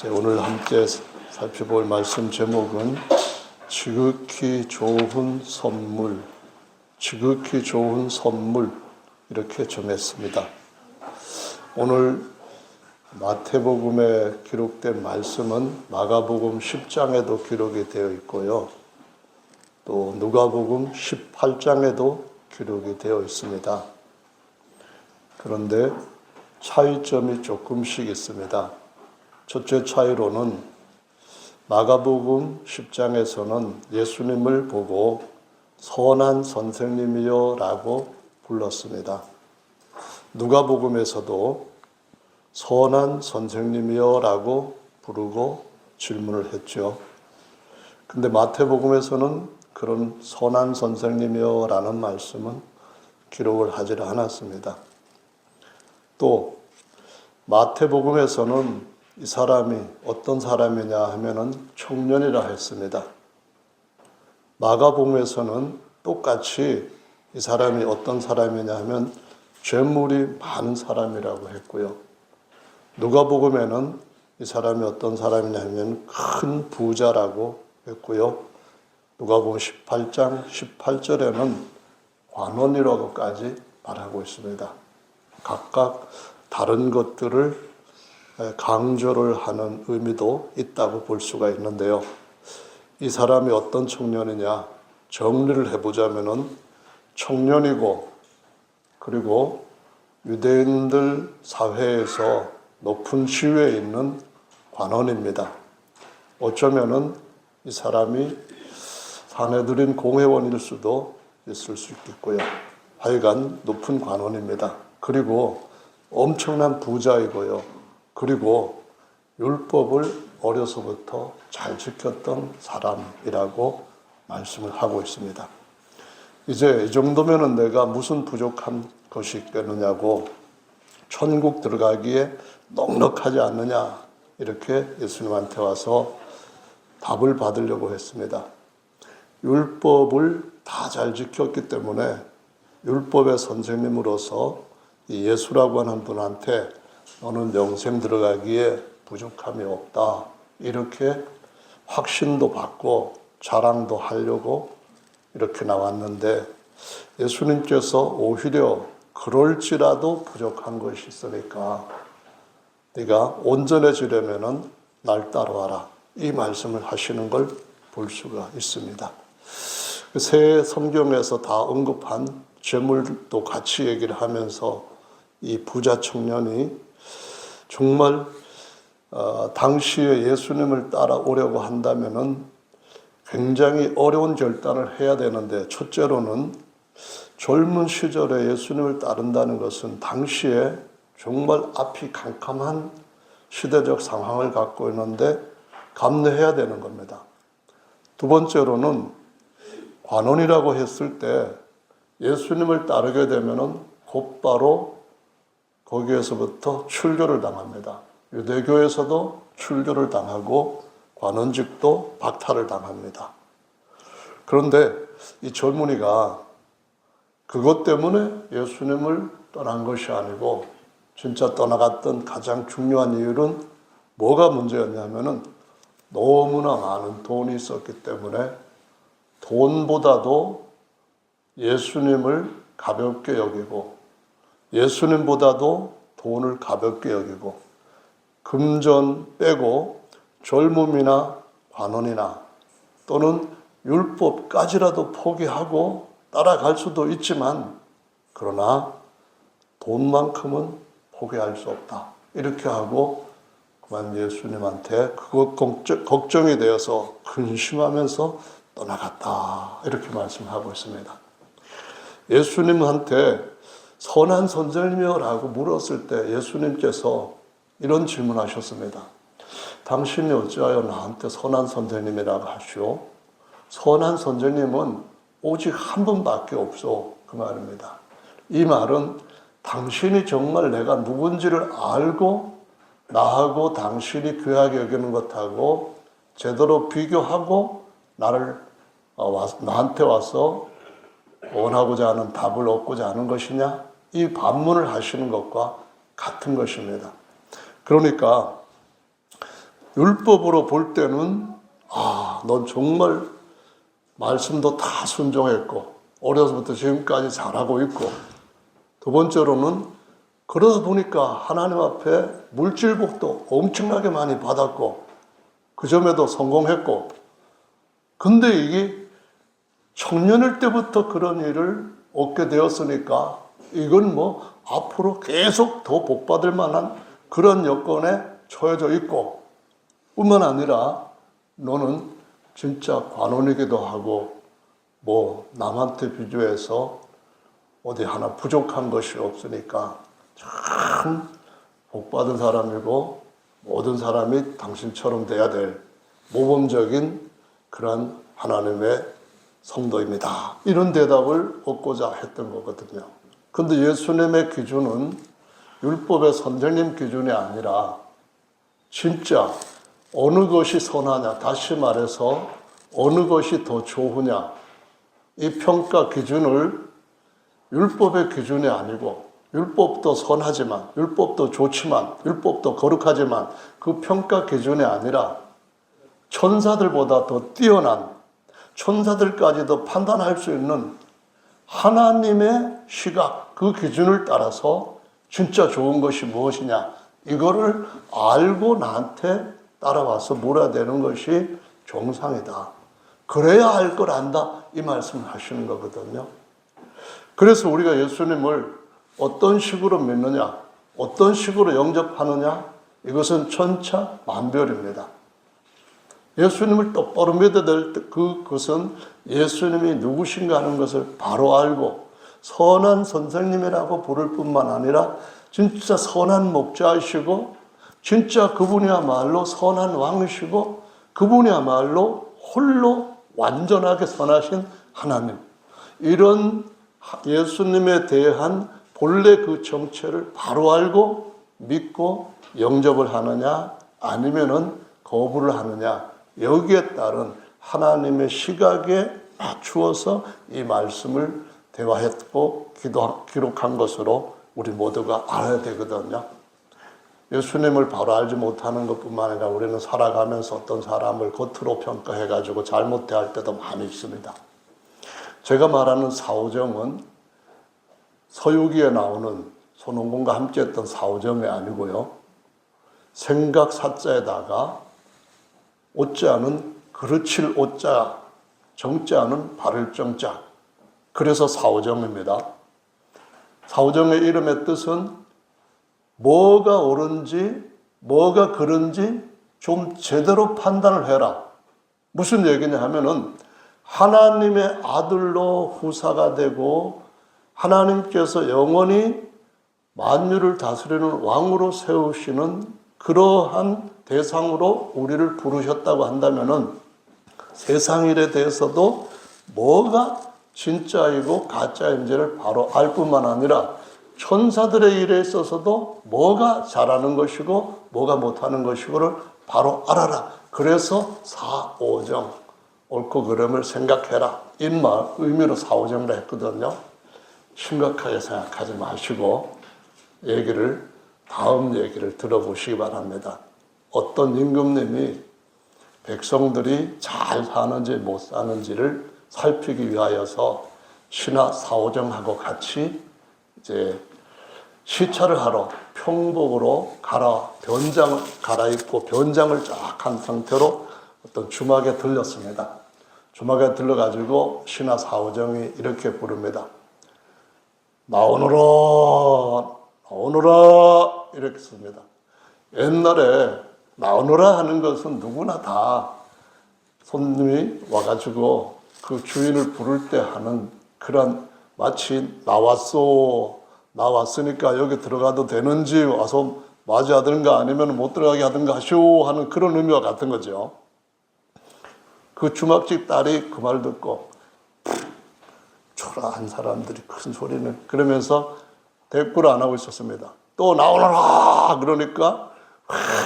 오늘 함께 살펴볼 말씀 제목은 지극히 좋은 선물, 지극히 좋은 선물 이렇게 정했습니다. 오늘 마태복음에 기록된 말씀은 마가복음 10장에도 기록이 되어 있고요. 또 누가복음 18장에도 기록이 되어 있습니다. 그런데 차이점이 조금씩 있습니다. 첫째 차이로는 마가복음 10장에서는 예수님을 보고 선한 선생님이여 라고 불렀습니다. 누가복음에서도 선한 선생님이여 라고 부르고 질문을 했죠. 근데 마태복음에서는 그런 선한 선생님이여 라는 말씀은 기록을 하지 않았습니다. 또 마태복음에서는 이 사람이 어떤 사람이냐 하면은 청년이라 했습니다. 마가복음에서는 똑같이 이 사람이 어떤 사람이냐 하면 재물이 많은 사람이라고 했고요. 누가복음에는 이 사람이 어떤 사람이냐 하면 큰 부자라고 했고요. 누가복음 18장 18절에는 관원이라고까지 말하고 있습니다. 각각 다른 것들을 강조를 하는 의미도 있다고 볼 수가 있는데요. 이 사람이 어떤 청년이냐 정리를 해보자면은 청년이고 그리고 유대인들 사회에서 높은 지위에 있는 관원입니다. 어쩌면은 이 사람이 사내들인 공회원일 수도 있을 수 있겠고요. 하여간 높은 관원입니다. 그리고 엄청난 부자이고요. 그리고 율법을 어려서부터 잘 지켰던 사람이라고 말씀을 하고 있습니다. 이제 이 정도면은 내가 무슨 부족한 것이 있겠느냐고 천국 들어가기에 넉넉하지 않느냐 이렇게 예수님한테 와서 답을 받으려고 했습니다. 율법을 다 잘 지켰기 때문에 율법의 선생님으로서 이 예수라고 하는 분한테 너는 영생 들어가기에 부족함이 없다. 이렇게 확신도 받고 자랑도 하려고 이렇게 나왔는데 예수님께서 오히려 그럴지라도 부족한 것이 있으니까 네가 온전해지려면은 날 따라와라. 이 말씀을 하시는 걸 볼 수가 있습니다. 새 성경에서 다 언급한 재물도 같이 얘기를 하면서 이 부자 청년이 정말 당시에 예수님을 따라오려고 한다면은 굉장히 어려운 결단을 해야 되는데 첫째로는 젊은 시절에 예수님을 따른다는 것은 당시에 정말 앞이 캄캄한 시대적 상황을 갖고 있는데 감내해야 되는 겁니다. 두 번째로는 관원이라고 했을 때 예수님을 따르게 되면은 곧바로 거기에서부터 출교를 당합니다. 유대교에서도 출교를 당하고 관원직도 박탈을 당합니다. 그런데 이 젊은이가 그것 때문에 예수님을 떠난 것이 아니고 진짜 떠나갔던 가장 중요한 이유는 뭐가 문제였냐면은 너무나 많은 돈이 있었기 때문에 돈보다도 예수님을 가볍게 여기고 예수님보다도 돈을 가볍게 여기고 금전 빼고 젊음이나 관원이나 또는 율법까지라도 포기하고 따라갈 수도 있지만 그러나 돈만큼은 포기할 수 없다. 이렇게 하고 그만 예수님한테 그것 걱정이 되어서 근심하면서 떠나갔다. 이렇게 말씀하고 있습니다. 예수님한테 선한 선생님이라고 물었을 때 예수님께서 이런 질문하셨습니다. 당신이 어찌하여 나한테 선한 선생님이라고 하시오? 선한 선생님은 오직 한 분밖에 없어. 그 말입니다. 이 말은 당신이 정말 내가 누군지를 알고 나하고 당신이 귀하게 여기는 것하고 제대로 비교하고 나한테 와서 원하고자 하는 답을 얻고자 하는 것이냐? 이 반문을 하시는 것과 같은 것입니다. 그러니까 율법으로 볼 때는 넌 정말 말씀도 다 순종했고 어려서부터 지금까지 잘하고 있고, 두 번째로는 그러다 보니까 하나님 앞에 물질복도 엄청나게 많이 받았고 그 점에도 성공했고, 근데 이게 청년일 때부터 그런 일을 얻게 되었으니까 이건 뭐 앞으로 계속 더 복받을 만한 그런 여건에 처해져 있고, 뿐만 아니라 너는 진짜 관원이기도 하고 뭐 남한테 비교해서 어디 하나 부족한 것이 없으니까 참 복받은 사람이고 모든 사람이 당신처럼 돼야 될 모범적인 그런 하나님의 성도입니다. 이런 대답을 얻고자 했던 거거든요. 근데 예수님의 기준은 율법의 선생님 기준이 아니라 진짜 어느 것이 선하냐, 다시 말해서 어느 것이 더 좋으냐, 이 평가 기준을 율법의 기준이 아니고, 율법도 선하지만, 율법도 좋지만, 율법도 거룩하지만 그 평가 기준이 아니라 천사들보다 더 뛰어난, 천사들까지도 판단할 수 있는 하나님의 시각, 그 기준을 따라서 진짜 좋은 것이 무엇이냐, 이거를 알고 나한테 따라와서 물어야 되는 것이 정상이다. 그래야 알 걸 안다, 이 말씀을 하시는 거거든요. 그래서 우리가 예수님을 어떤 식으로 믿느냐, 어떤 식으로 영접하느냐, 이것은 천차만별입니다. 예수님을 똑바로 믿어야 될 그것은 예수님이 누구신가 하는 것을 바로 알고 선한 선생님이라고 부를 뿐만 아니라 진짜 선한 목자이시고 진짜 그분이야말로 선한 왕이시고 그분이야말로 홀로 완전하게 선하신 하나님, 이런 예수님에 대한 본래 그 정체를 바로 알고 믿고 영접을 하느냐 아니면은 거부를 하느냐, 여기에 따른 하나님의 시각에 맞추어서 이 말씀을 대화했고 기록한 것으로 우리 모두가 알아야 되거든요. 예수님을 바로 알지 못하는 것뿐만 아니라 우리는 살아가면서 어떤 사람을 겉으로 평가해가지고 잘못 대할 때도 많이 있습니다. 제가 말하는 사오정은 서유기에 나오는 손원공과 함께 했던 사오정이 아니고요, 생각 사자에다가 오자는 그르칠 오자, 정자는 바를 정자, 그래서 사오정입니다. 사오정의 이름의 뜻은 뭐가 옳은지 뭐가 그른지 좀 제대로 판단을 해라. 무슨 얘기냐 하면은 하나님의 아들로 후사가 되고 하나님께서 영원히 만유를 다스리는 왕으로 세우시는 그러한 대상으로 우리를 부르셨다고 한다면은 세상 일에 대해서도 뭐가 진짜이고 가짜인지를 바로 알 뿐만 아니라 천사들의 일에 있어서도 뭐가 잘하는 것이고 뭐가 못하는 것이고를 바로 알아라. 그래서 사오정, 옳고 그름을 생각해라, 이 의미로 사오정을 했거든요. 심각하게 생각하지 마시고 다음 얘기를 들어보시기 바랍니다. 어떤 임금님이 백성들이 잘 사는지 못 사는지를 살피기 위하여서 신하 사오정하고 같이 이제 시찰을 하러 평복으로 변장을 갈아입고 변장을 쫙 한 상태로 어떤 주막에 들렸습니다. 주막에 들러가지고 신하 사오정이 이렇게 부릅니다. 나오너라, 나오너라, 이렇게 씁니다. 옛날에 나오너라 하는 것은 누구나 다 손님이 와가지고 그 주인을 부를 때 하는 그런, 마치 나왔으니까 여기 들어가도 되는지 와서 맞이하든가 아니면 못 들어가게 하든가 하시오 하는 그런 의미와 같은 거죠. 그 주막집 딸이 그 말 듣고 초라한 사람들이 큰 소리는 그러면서 대꾸를 안 하고 있었습니다. 또 나오너라 그러니까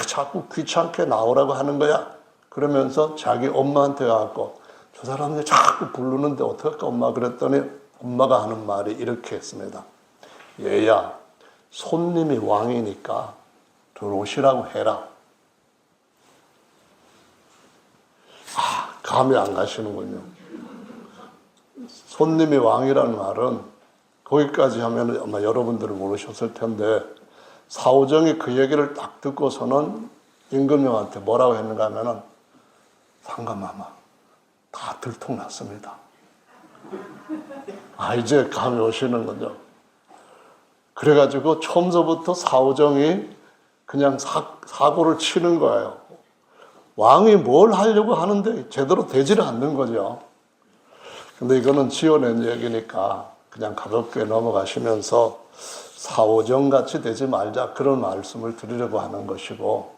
자꾸 귀찮게 나오라고 하는 거야. 그러면서 자기 엄마한테 가고 저 사람이 자꾸 부르는데 어떡할까 엄마, 그랬더니 엄마가 하는 말이 이렇게 했습니다. 얘야, 손님이 왕이니까 들어오시라고 해라. 감이 안 가시는군요. 손님이 왕이라는 말은 거기까지 하면 아마 여러분들은 모르셨을 텐데 사오정이 그 얘기를 딱 듣고서는 임금님한테 뭐라고 했는가 하면은 상감마마 다 들통났습니다. 이제 감이 오시는 거죠. 그래가지고 처음서부터 사오정이 그냥 사고를 치는 거예요. 왕이 뭘 하려고 하는데 제대로 되지를 않는 거죠. 근데 이거는 지어낸 얘기니까 그냥 가볍게 넘어가시면서 사오정같이 되지 말자 그런 말씀을 드리려고 하는 것이고,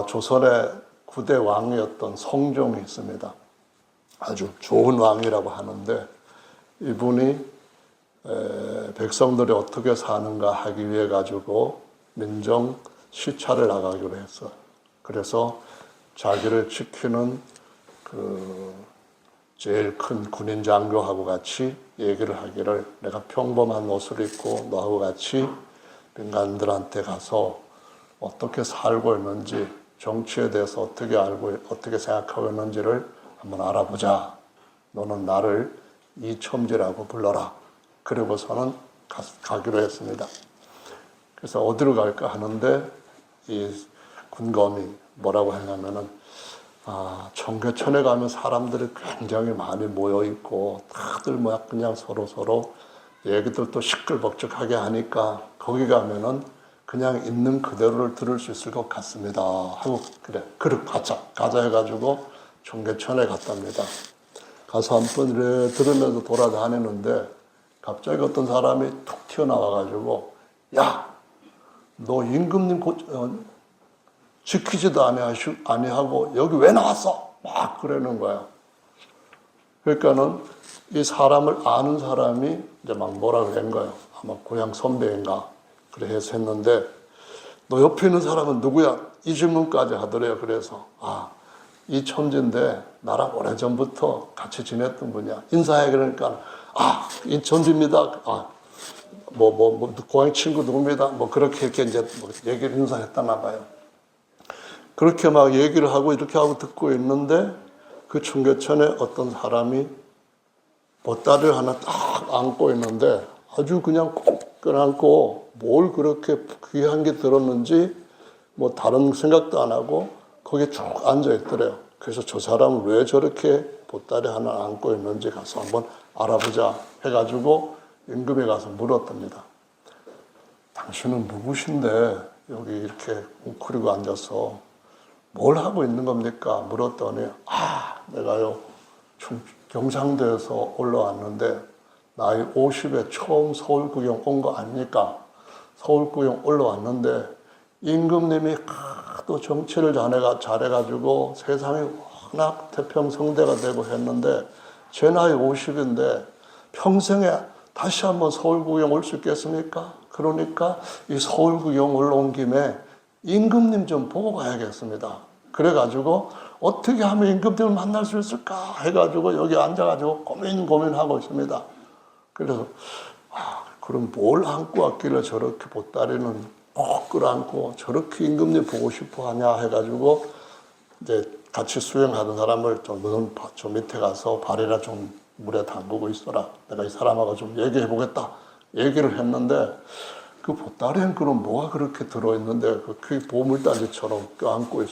조선의 9대 왕이었던 성종이 있습니다. 아주 좋은 왕이라고 하는데 이분이 백성들이 어떻게 사는가 하기 위해 가지고 민정 시찰을 나가기로 했어요. 그래서 자기를 지키는 그 제일 큰 군인 장교하고 같이 얘기를 하기를, 내가 평범한 옷을 입고 너하고 같이 민간들한테 가서 어떻게 살고 있는지, 정치에 대해서 어떻게 알고 어떻게 생각하고 있는지를 한번 알아보자. 너는 나를 이첨지라고 불러라. 그리고서는 가기로 했습니다. 그래서 어디로 갈까 하는데 이 군검이 뭐라고 했냐면은 청계천에 가면 사람들이 굉장히 많이 모여 있고 다들 뭐 그냥 서로 얘기들도 시끌벅적하게 하니까 거기 가면은 그냥 있는 그대로를 들을 수 있을 것 같습니다 하고, 그래 가자 해가지고 청계천에 갔답니다. 가서 한번 이래 들으면서 돌아다니는데 갑자기 어떤 사람이 툭 튀어나와가지고, 야, 너 임금님 지키지도 아니하고 여기 왜 나왔어? 막 그러는 거야. 그러니까는 이 사람을 아는 사람이 이제 막 뭐라 그런 거예요. 아마 고향 선배인가 그래 해서 했는데, 너 옆에 있는 사람은 누구야? 이 질문까지 하더래요. 그래서 이 천지인데 나랑 오래전부터 같이 지냈던 분이야. 인사해. 그러니까 이 천지입니다. 고향 친구 누굽니다. 그렇게 이렇게 이제 얘기를 인사했다나 봐요. 그렇게 막 얘기를 하고 이렇게 하고 듣고 있는데 그 청계천에 어떤 사람이 보따리를 하나 딱 안고 있는데 아주 그냥 꼭 껴안고 뭘 그렇게 귀한 게 들었는지 뭐 다른 생각도 안 하고 거기에 쭉 앉아 있더래요. 그래서 저 사람은 왜 저렇게 보따리 하나 안고 있는지 가서 한번 알아보자 해가지고 임금에 가서 물었답니다. 당신은 누구신데 여기 이렇게 웅크리고 앉아서 뭘 하고 있는 겁니까? 물었더니 내가요 경상도에서 올라왔는데 나이 50에 처음 서울 구경 온 거 아닙니까? 서울 구경 올라왔는데 임금님이 또 정치를 잘해가지고 세상이 워낙 태평성대가 되고 했는데 제 나이 50인데 평생에 다시 한번 서울 구경 올 수 있겠습니까? 그러니까 이 서울 구경 올라온 김에 임금님 좀 보고 가야겠습니다. 그래가지고 어떻게 하면 임금님을 만날 수 있을까 해가지고 여기 앉아가지고 고민하고 있습니다. 그래서 그럼 뭘 안고 왔길래 저렇게 보따리는 꼭 끌어안고 저렇게 임금님 보고 싶어 하냐 해가지고 이제 같이 수행하던 사람을 저 밑에 가서 발이나 좀 물에 담그고 있어라. 내가 이 사람하고 좀 얘기해 보겠다. 얘기를 했는데 그 보따리엔 그럼 뭐가 그렇게 들어있는데 그 보물단지처럼 껴안고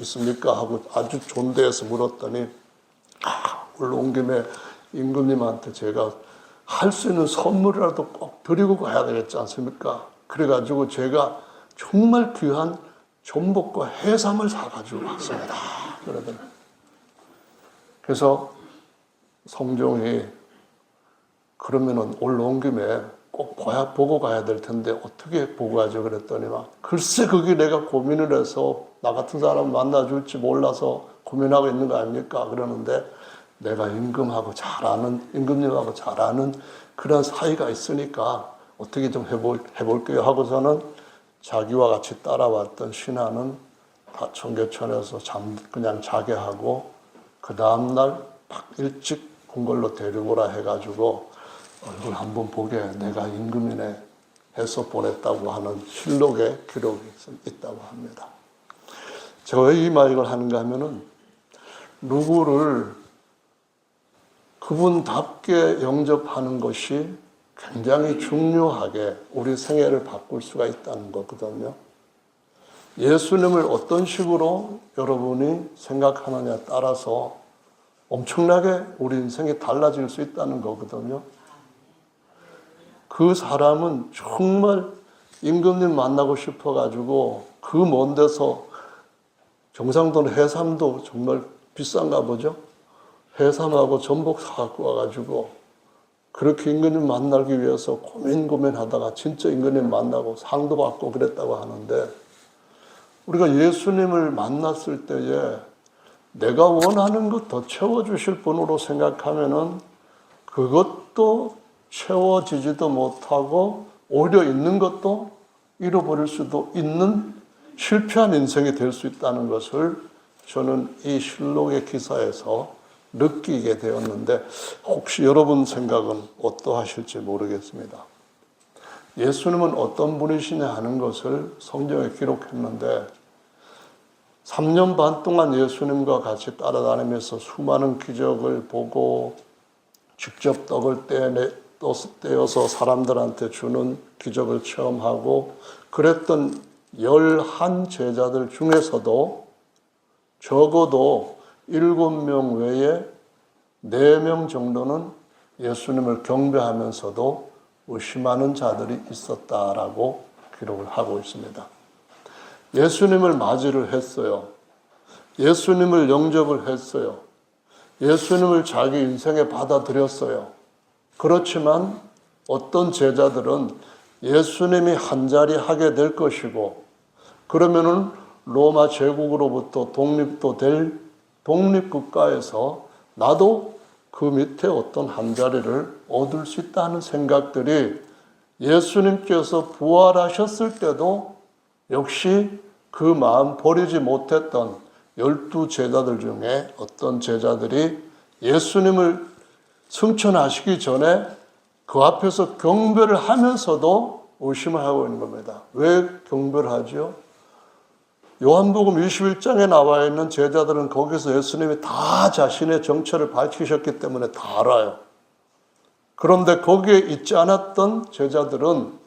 있습니까? 하고 아주 존대해서 물었더니 올라온 김에 임금님한테 제가 할 수 있는 선물이라도 꼭 드리고 가야 되겠지 않습니까? 그래가지고 제가 정말 귀한 전복과 해삼을 사가지고 왔습니다. 그러더니 그래서 성종이 그러면은 올라온 김에 꼭 보고 가야 될 텐데 어떻게 보고 가죠? 그랬더니 글쎄 그게 내가 고민을 해서 나 같은 사람 만나줄지 몰라서 고민하고 있는 거 아닙니까? 그러는데 내가 임금님하고 잘 아는 그런 사이가 있으니까 어떻게 좀 해볼게요 하고서는 자기와 같이 따라왔던 신하는 다 청계천에서 그냥 자게 하고 그 다음날 일찍 궁궐로 데려오라 해가지고 얼굴 한번 보게 내가 임금이네 해서 보냈다고 하는 실록의 기록이 있다고 합니다. 제가 왜 이 말 이걸 하는가 하면은 누구를 그분답게 영접하는 것이 굉장히 중요하게 우리 생애를 바꿀 수가 있다는 거거든요. 예수님을 어떤 식으로 여러분이 생각하느냐에 따라서 엄청나게 우리 인생이 달라질 수 있다는 거거든요. 그 사람은 정말 임금님 만나고 싶어가지고 그 먼 데서 경상도는 해삼도 정말 비싼가 보죠. 해삼하고 전복 사갖고 와가지고 그렇게 임금님 만나기 위해서 고민하다가 진짜 임금님 만나고 상도 받고 그랬다고 하는데, 우리가 예수님을 만났을 때에 내가 원하는 것 더 채워주실 분으로 생각하면은 그것도 채워지지도 못하고 오히려 있는 것도 잃어버릴 수도 있는 실패한 인생이 될 수 있다는 것을 저는 이 실록의 기사에서 느끼게 되었는데, 혹시 여러분 생각은 어떠하실지 모르겠습니다. 예수님은 어떤 분이시냐 하는 것을 성경에 기록했는데 3년 반 동안 예수님과 같이 따라다니면서 수많은 기적을 보고 직접 떡을 떼어서 사람들한테 주는 기적을 체험하고 그랬던 11 제자들 중에서도 적어도 7명 외에 4명 정도는 예수님을 경배하면서도 의심하는 자들이 있었다라고 기록을 하고 있습니다. 예수님을 맞이를 했어요. 예수님을 영접을 했어요. 예수님을 자기 인생에 받아들였어요. 그렇지만 어떤 제자들은 예수님이 한자리 하게 될 것이고 그러면은 로마 제국으로부터 독립도 될 독립국가에서 나도 그 밑에 어떤 한자리를 얻을 수 있다는 생각들이 예수님께서 부활하셨을 때도 역시 그 마음 버리지 못했던 12 제자들 중에 어떤 제자들이 예수님을 승천하시기 전에 그 앞에서 경배를 하면서도 의심을 하고 있는 겁니다. 왜 경배를 하죠? 요한복음 21장에 나와 있는 제자들은 거기서 예수님이 다 자신의 정체를 밝히셨기 때문에 다 알아요. 그런데 거기에 있지 않았던 제자들은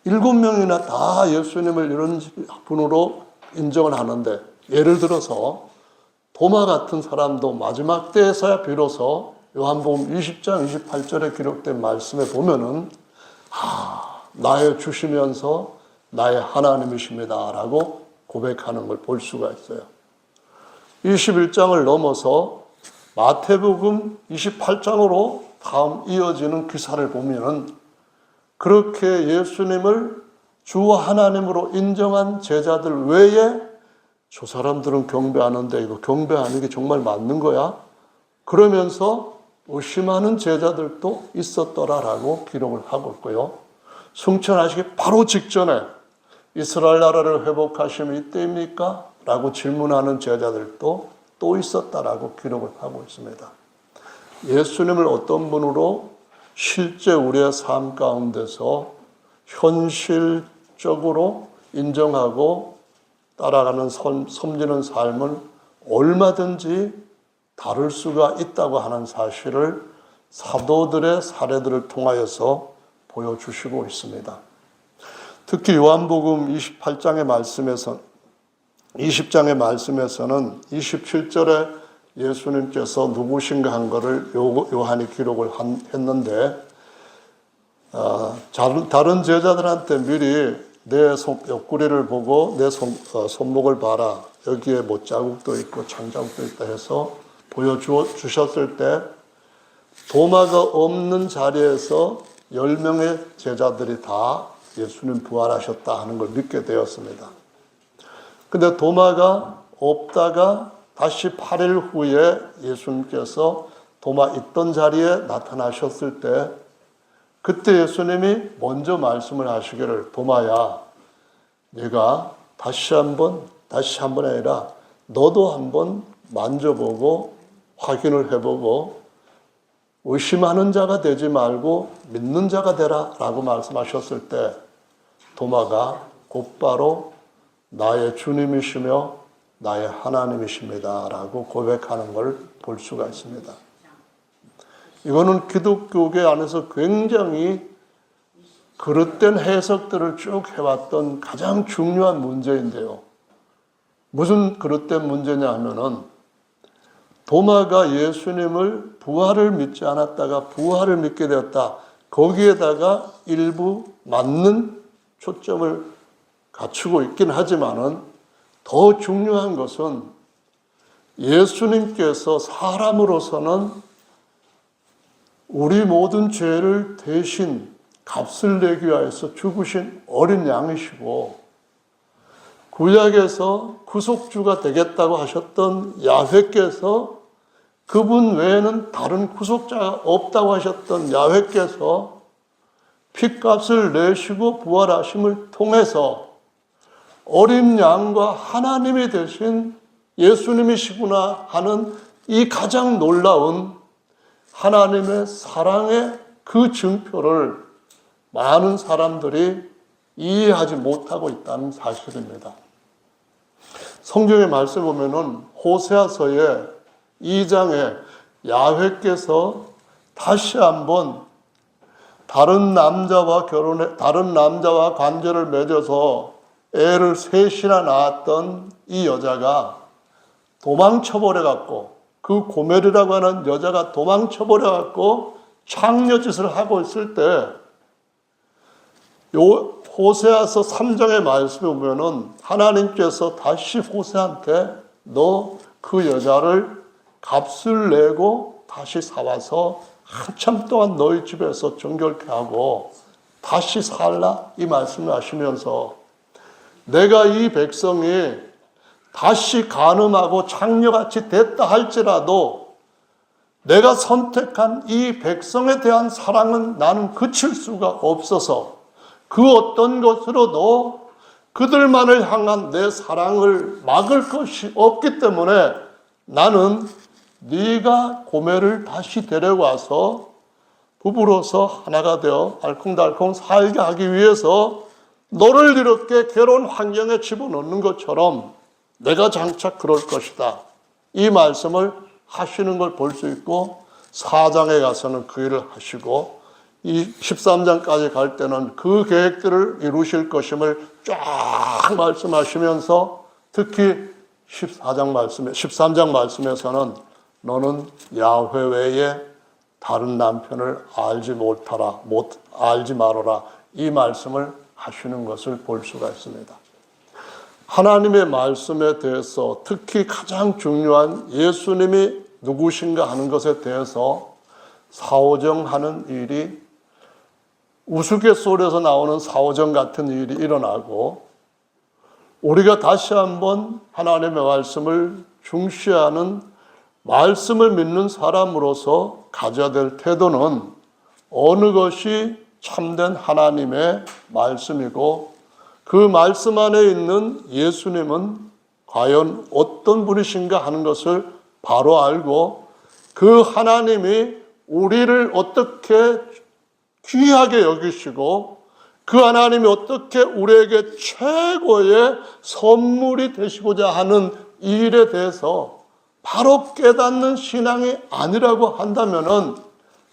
7명이나 다 예수님을 이런 분으로 인정을 하는데, 예를 들어서 도마 같은 사람도 마지막 때에서야 비로소 요한복음 20장 28절에 기록된 말씀에 보면은 나의 주시면서 나의 하나님이십니다 라고 고백하는 걸 볼 수가 있어요. 21장을 넘어서 마태복음 28장으로 다음 이어지는 기사를 보면은 그렇게 예수님을 주와 하나님으로 인정한 제자들 외에 저 사람들은 경배하는데 이거 경배하는 게 정말 맞는 거야? 그러면서 의심하는 제자들도 있었더라라고 기록을 하고 있고요. 승천하시기 바로 직전에 이스라엘 나라를 회복하시면 이때입니까? 라고 질문하는 제자들도 또 있었다라고 기록을 하고 있습니다. 예수님을 어떤 분으로 실제 우리의 삶 가운데서 현실적으로 인정하고 따라가는 섬기는 삶은 얼마든지 다를 수가 있다고 하는 사실을 사도들의 사례들을 통하여서 보여주시고 있습니다. 특히 요한복음 20장의 말씀에서는 27절에 예수님께서 누구신가 한 것을 요한이 기록을 했는데 다른 제자들한테 미리 내 옆구리를 보고 내 손목을 봐라. 여기에 못자국도 있고 창자국도 있다 해서 보여주셨을 때 도마가 없는 자리에서 10명의 제자들이 다 예수님 부활하셨다 하는 걸 믿게 되었습니다. 근데 도마가 없다가 다시 8일 후에 예수님께서 도마 있던 자리에 나타나셨을 때 그때 예수님이 먼저 말씀을 하시기를 도마야 네가 다시 한번 아니라 너도 한번 만져보고 확인을 해보고 의심하는 자가 되지 말고 믿는 자가 되라 라고 말씀하셨을 때 도마가 곧바로 나의 주님이시며 나의 하나님이십니다 라고 고백하는 걸 볼 수가 있습니다. 이거는 기독교계 안에서 굉장히 그릇된 해석들을 쭉 해왔던 가장 중요한 문제인데요. 무슨 그릇된 문제냐 하면은 도마가 예수님을 부활을 믿지 않았다가 부활을 믿게 되었다. 거기에다가 일부 맞는 초점을 갖추고 있긴 하지만은 더 중요한 것은 예수님께서 사람으로서는 우리 모든 죄를 대신 값을 내기 위해서 죽으신 어린 양이시고 구약에서 구속주가 되겠다고 하셨던 야훼께서 그분 외에는 다른 구속자가 없다고 하셨던 야훼께서 핏값을 내시고 부활하심을 통해서 어린 양과 하나님이 되신 예수님이시구나 하는 이 가장 놀라운 하나님의 사랑의 그 증표를 많은 사람들이 이해하지 못하고 있다는 사실입니다. 성경의 말씀 보면은 호세아서의 2장에 야훼께서 다시 한번 다른 남자와 관계를 맺어서 애를 셋이나 낳았던 이 여자가 도망쳐버려갖고 그 고멜이라고 하는 여자가 도망쳐버려갖고 창녀짓을 하고 있을 때 호세아서 3장의 말씀에 보면은 하나님께서 다시 호세한테 너 그 여자를 값을 내고 다시 사와서 한참 동안 너희 집에서 정결케 하고 다시 살라 이 말씀을 하시면서 내가 이 백성이 다시 간음하고 창녀같이 됐다 할지라도 내가 선택한 이 백성에 대한 사랑은 나는 그칠 수가 없어서 그 어떤 것으로도 그들만을 향한 내 사랑을 막을 것이 없기 때문에 나는 네가 고멜을 다시 데려와서 부부로서 하나가 되어 알콩달콩 살게 하기 위해서 너를 이렇게 괴로운 환경에 집어넣는 것처럼 내가 장차 그럴 것이다. 이 말씀을 하시는 걸 볼 수 있고 4장에 가서는 그 일을 하시고 이 13장까지 갈 때는 그 계획들을 이루실 것임을 쫙 말씀하시면서 특히 13장 말씀에서는 너는 야훼 외에 다른 남편을 알지 말아라. 이 말씀을 하시는 것을 볼 수가 있습니다. 하나님의 말씀에 대해서 특히 가장 중요한 예수님이 누구신가 하는 것에 대해서 사오정하는 일이 우스갯소리에서 나오는 사오정 같은 일이 일어나고 우리가 다시 한번 하나님의 말씀을 중시하는 말씀을 믿는 사람으로서 가져야 될 태도는 어느 것이 참된 하나님의 말씀이고 그 말씀 안에 있는 예수님은 과연 어떤 분이신가 하는 것을 바로 알고 그 하나님이 우리를 어떻게 귀하게 여기시고 그 하나님이 어떻게 우리에게 최고의 선물이 되시고자 하는 이 일에 대해서 바로 깨닫는 신앙이 아니라고 한다면은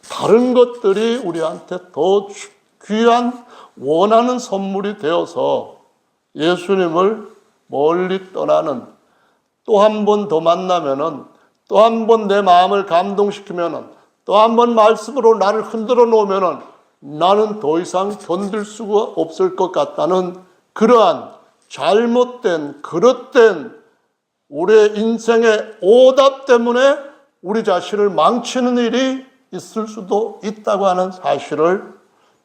다른 것들이 우리한테 더 귀한 원하는 선물이 되어서 예수님을 멀리 떠나는 또 한 번 더 만나면은 또 한 번 내 마음을 감동시키면은 또 한 번 말씀으로 나를 흔들어 놓으면은 나는 더 이상 견딜 수가 없을 것 같다는 그러한 잘못된 그릇된 우리의 인생의 오답 때문에 우리 자신을 망치는 일이 있을 수도 있다고 하는 사실을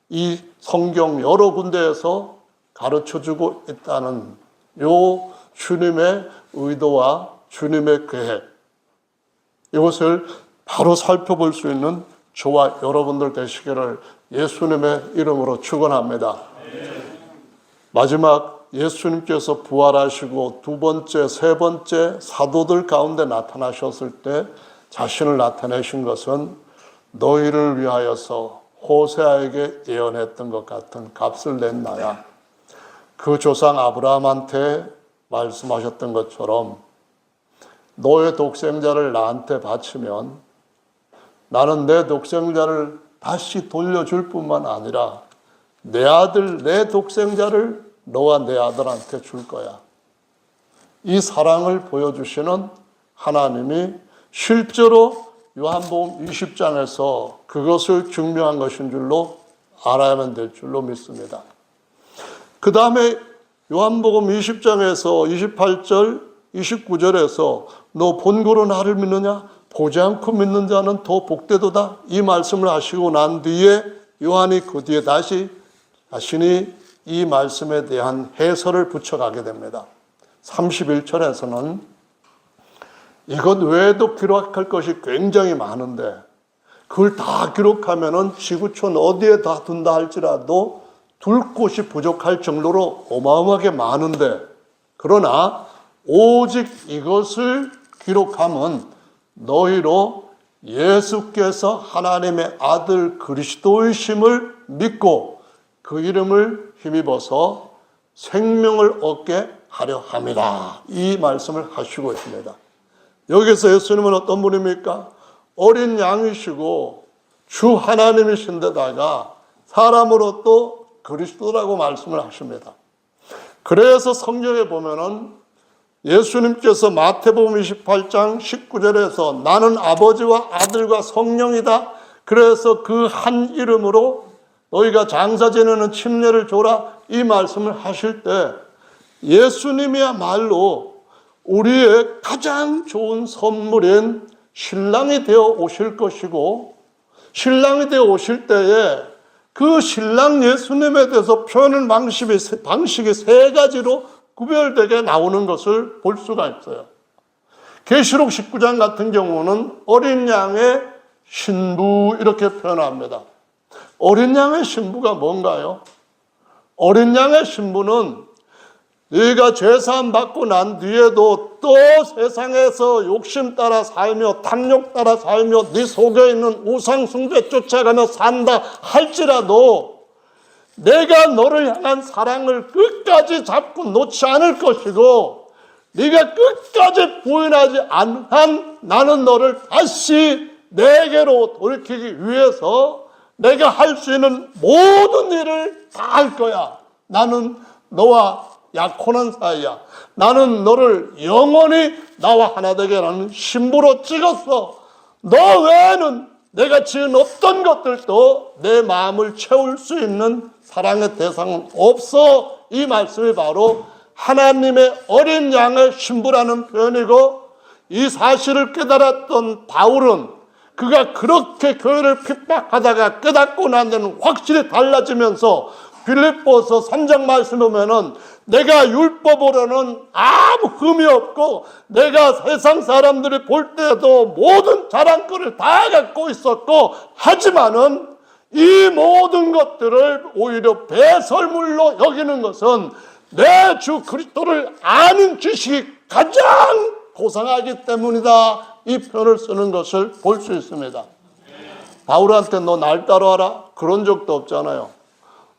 이 성경 여러 군데에서 가르쳐주고 있다는 요 주님의 의도와 주님의 계획, 이것을 바로 살펴볼 수 있는 저와 여러분들 되시기를 예수님의 이름으로 축원합니다. 마지막 예수님께서 부활하시고 두 번째, 세 번째 사도들 가운데 나타나셨을 때 자신을 나타내신 것은 너희를 위하여서 호세아에게 예언했던 것 같은 값을 낸 나야. 그 조상 아브라함한테 말씀하셨던 것처럼 너의 독생자를 나한테 바치면 나는 내 독생자를 다시 돌려줄 뿐만 아니라 내 아들, 내 독생자를 너와 내 아들한테 줄 거야. 이 사랑을 보여주시는 하나님이 실제로 요한복음 20장에서 그것을 증명한 것인 줄로 알아야만 될 줄로 믿습니다. 그 다음에 요한복음 20장에서 28절, 29절에서 너 본고로 나를 믿느냐? 보지 않고 믿는 자는 더 복되도다. 이 말씀을 하시고 난 뒤에 요한이 그 뒤에 다시 자신이 이 말씀에 대한 해설을 붙여가게 됩니다. 31절에서는 이것 외에도 기록할 것이 굉장히 많은데 그걸 다 기록하면은 지구촌 어디에 다 둔다 할지라도 둘 곳이 부족할 정도로 어마어마하게 많은데 그러나 오직 이것을 기록하면 너희로 예수께서 하나님의 아들 그리스도이심을 믿고 그 이름을 힘입어서 생명을 얻게 하려 함이라. 이 말씀을 하시고 있습니다. 여기서 예수님은 어떤 분입니까? 어린 양이시고 주 하나님이신데다가 사람으로 또 그리스도라고 말씀을 하십니다. 그래서 성경에 보면은 예수님께서 마태복음 28장 19절에서 나는 아버지와 아들과 성령이다. 그래서 그 한 이름으로 너희가 장사 지내는 침례를 줘라. 이 말씀을 하실 때 예수님이야말로 우리의 가장 좋은 선물인 신랑이 되어 오실 것이고 신랑이 되어 오실 때에 그 신랑 예수님에 대해서 표현하는 방식이 세 가지로 구별되게 나오는 것을 볼 수가 있어요. 계시록 19장 같은 경우는 어린 양의 신부 이렇게 표현합니다. 어린 양의 신부가 뭔가요? 어린 양의 신부는 너희가 죄사함 받고 난 뒤에도 또 세상에서 욕심 따라 살며 탐욕 따라 살며 네 속에 있는 우상 숭배 쫓아가며 산다 할지라도 내가 너를 향한 사랑을 끝까지 잡고 놓지 않을 것이고 네가 끝까지 부인하지 않은 한 나는 너를 다시 내게로 돌이키기 위해서 내가 할 수 있는 모든 일을 다 할 거야. 나는 너와 약혼한 사이야. 나는 너를 영원히 나와 하나 되게 하는 신부로 찍었어. 너 외에는 내가 지은 어떤 것들도 내 마음을 채울 수 있는 사랑의 대상은 없어. 이 말씀이 바로 하나님의 어린 양의 신부라는 표현이고 이 사실을 깨달았던 바울은 그가 그렇게 교회를 핍박하다가 깨닫고 난 데는 확실히 달라지면서 빌립보서 3장 말씀 보면은 내가 율법으로는 아무 흠이 없고 내가 세상 사람들이 볼 때도 모든 자랑거리를 다 갖고 있었고 하지만은 이 모든 것들을 오히려 배설물로 여기는 것은 내 주 그리스도를 아는 지식이 가장 고상하기 때문이다. 이 표현을 쓰는 것을 볼 수 있습니다. 바울한테 너 날 따라와라 그런 적도 없잖아요.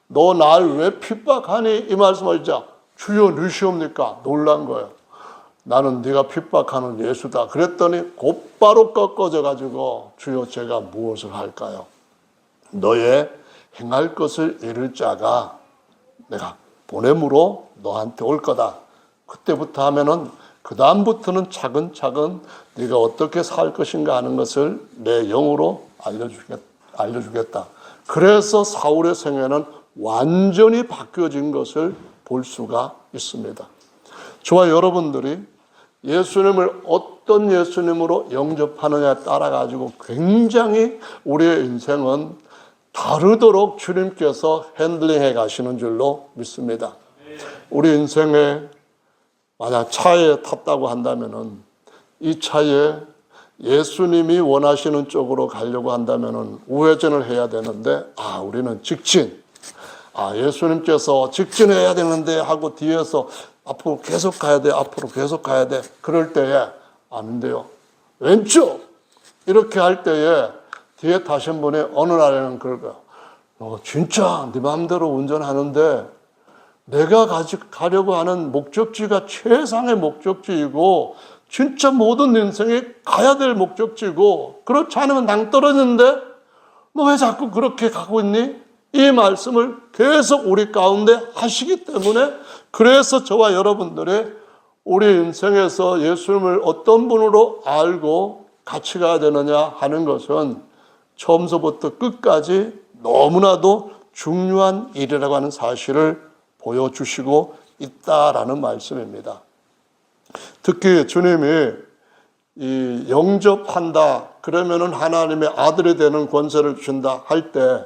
너 날 왜 핍박하니? 이 말씀하시자 주여 누시옵니까? 놀란 거예요. 나는 네가 핍박하는 예수다. 그랬더니 곧바로 꺾어져 가지고 주여 제가 무엇을 할까요? 너의 행할 것을 이룰 자가 내가 보냄으로 너한테 올 거다. 그때부터 하면은 그 다음부터는 차근차근 네가 어떻게 살 것인가 하는 것을 내 영으로 알려주겠다. 그래서 사울의 생애는 완전히 바뀌어진 것을 볼 수가 있습니다. 저와 여러분들이 예수님을 어떤 예수님으로 영접하느냐에 따라 가지고 굉장히 우리의 인생은 다르도록 주님께서 핸들링해 가시는 줄로 믿습니다. 우리 인생에 만약 차에 탔다고 한다면은 이 차에 예수님이 원하시는 쪽으로 가려고 한다면은 우회전을 해야 되는데 우리는 직진. 예수님께서 직진해야 되는데 하고 뒤에서 앞으로 계속 가야 돼. 앞으로 계속 가야 돼. 그럴 때에 안 돼요. 왼쪽 이렇게 할 때에 뒤에 타신 분이 어느 날에는 그럴까요? 진짜 네 마음대로 운전하는데 내가 가려고 하는 목적지가 최상의 목적지이고 진짜 모든 인생에 가야 될 목적지고, 그렇지 않으면 낭떠러지인데 너 왜 자꾸 그렇게 가고 있니? 이 말씀을 계속 우리 가운데 하시기 때문에, 그래서 저와 여러분들의 우리 인생에서 예수님을 어떤 분으로 알고 같이 가야 되느냐 하는 것은 처음서부터 끝까지 너무나도 중요한 일이라고 하는 사실을 보여주시고 있다라는 말씀입니다. 특히 주님이 이 영접한다 그러면은 하나님의 아들이 되는 권세를 주신다 할 때,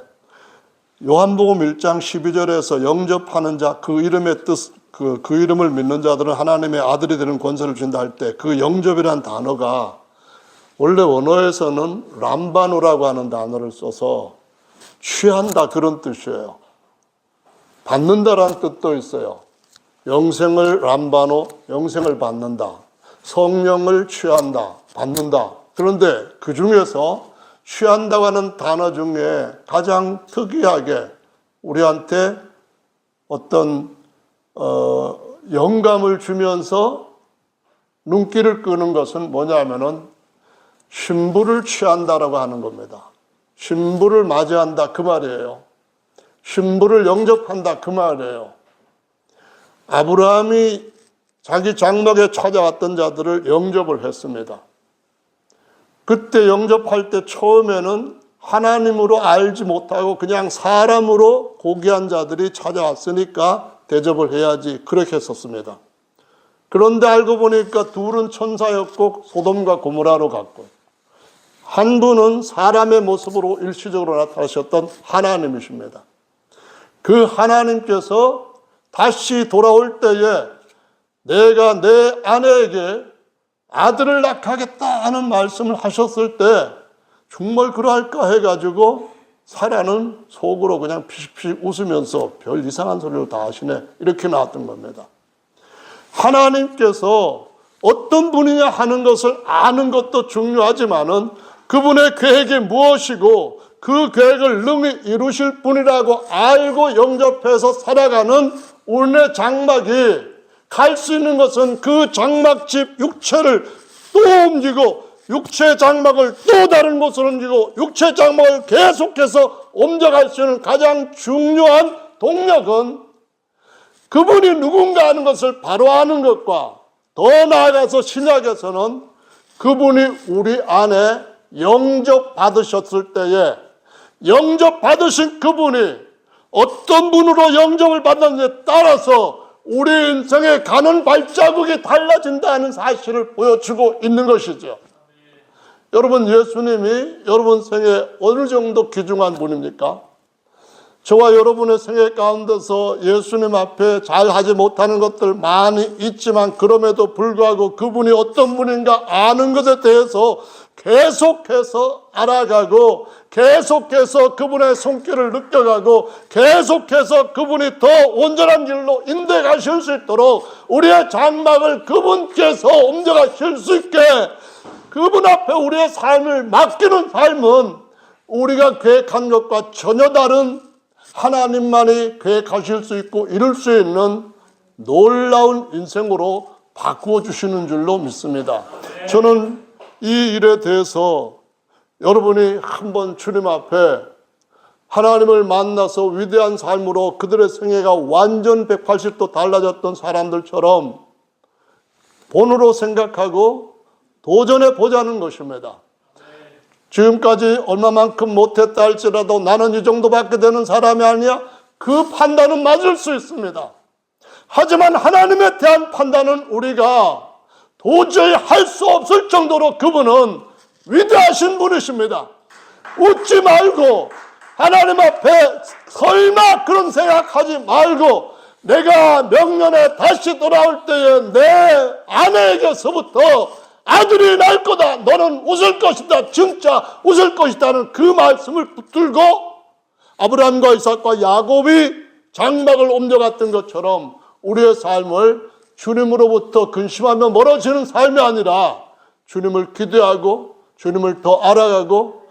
요한복음 1장 12절에서 영접하는 자, 그 이름의 뜻, 그 이름을 믿는 자들은 하나님의 아들이 되는 권세를 준다 할 때, 그 영접이라는 단어가 원래 원어에서는 람바누라고 하는 단어를 써서 취한다 그런 뜻이에요. 받는다라는 뜻도 있어요. 영생을 람바노, 영생을 받는다. 성령을 취한다, 받는다. 그런데 그 중에서 취한다고 하는 단어 중에 가장 특이하게 우리한테 어떤 영감을 주면서 눈길을 끄는 것은 뭐냐면은 신부를 취한다라고 하는 겁니다. 신부를 맞이한다 그 말이에요. 신부를 영접한다 그 말이에요. 아브라함이 자기 장막에 찾아왔던 자들을 영접을 했습니다. 그때 영접할 때 처음에는 하나님으로 알지 못하고 그냥 사람으로 고귀한 자들이 찾아왔으니까 대접을 해야지, 그렇게 했었습니다. 그런데 알고 보니까 둘은 천사였고 소돔과 고모라로 갔고, 한 분은 사람의 모습으로 일시적으로 나타나셨던 하나님이십니다. 그 하나님께서 다시 돌아올 때에 내가 내 아내에게 아들을 낳겠다 하는 말씀을 하셨을 때 정말 그러할까 해가지고 사라는 속으로 그냥 피식피식 웃으면서 별 이상한 소리를 다 하시네, 이렇게 나왔던 겁니다. 하나님께서 어떤 분이냐 하는 것을 아는 것도 중요하지만은 그분의 계획이 무엇이고 그 계획을 능히 이루실 분이라고 알고 영접해서 살아가는 우리의 장막이 갈 수 있는 것은 그 장막집 육체를 또 옮기고, 육체 장막을 또 다른 곳으로 옮기고, 육체 장막을 계속해서 옮겨갈 수 있는 가장 중요한 동력은 그분이 누군가 하는 것을 바로 아는 것과, 더 나아가서 신약에서는 그분이 우리 안에 영접받으셨을 때에 영접받으신 그분이 어떤 분으로 영접을 받았는지에 따라서 우리 인생에 가는 발자국이 달라진다는 사실을 보여주고 있는 것이죠. 여러분, 예수님이 여러분 생에 어느 정도 귀중한 분입니까? 저와 여러분의 생애 가운데서 예수님 앞에 잘하지 못하는 것들 많이 있지만, 그럼에도 불구하고 그분이 어떤 분인가 아는 것에 대해서 계속해서 알아가고, 계속해서 그분의 손길을 느껴가고, 계속해서 그분이 더 온전한 길로 인도해 가실 수 있도록 우리의 장막을 그분께서 옮겨가실 수 있게 그분 앞에 우리의 삶을 맡기는 삶은 우리가 계획한 것과 전혀 다른 하나님만이 계획하실 수 있고 이룰 수 있는 놀라운 인생으로 바꾸어 주시는 줄로 믿습니다. 저는 이 일에 대해서 여러분이 한번 주님 앞에 하나님을 만나서 위대한 삶으로 그들의 생애가 완전 180도 달라졌던 사람들처럼 본으로 생각하고 도전해 보자는 것입니다. 지금까지 얼마만큼 못했다 할지라도 나는 이 정도밖에 되는 사람이 아니야, 그 판단은 맞을 수 있습니다. 하지만 하나님에 대한 판단은 우리가 도저히 할 수 없을 정도로 그분은 위대하신 분이십니다. 웃지 말고 하나님 앞에 설마 그런 생각하지 말고, 내가 명년에 다시 돌아올 때에 내 아내에게서부터 아들이 날 거다, 너는 웃을 것이다, 진짜 웃을 것이다는 그 말씀을 붙들고 아브라함과 이삭과 야곱이 장막을 옮겨갔던 것처럼 우리의 삶을 주님으로부터 근심하며 멀어지는 삶이 아니라 주님을 기대하고 주님을 더 알아가고,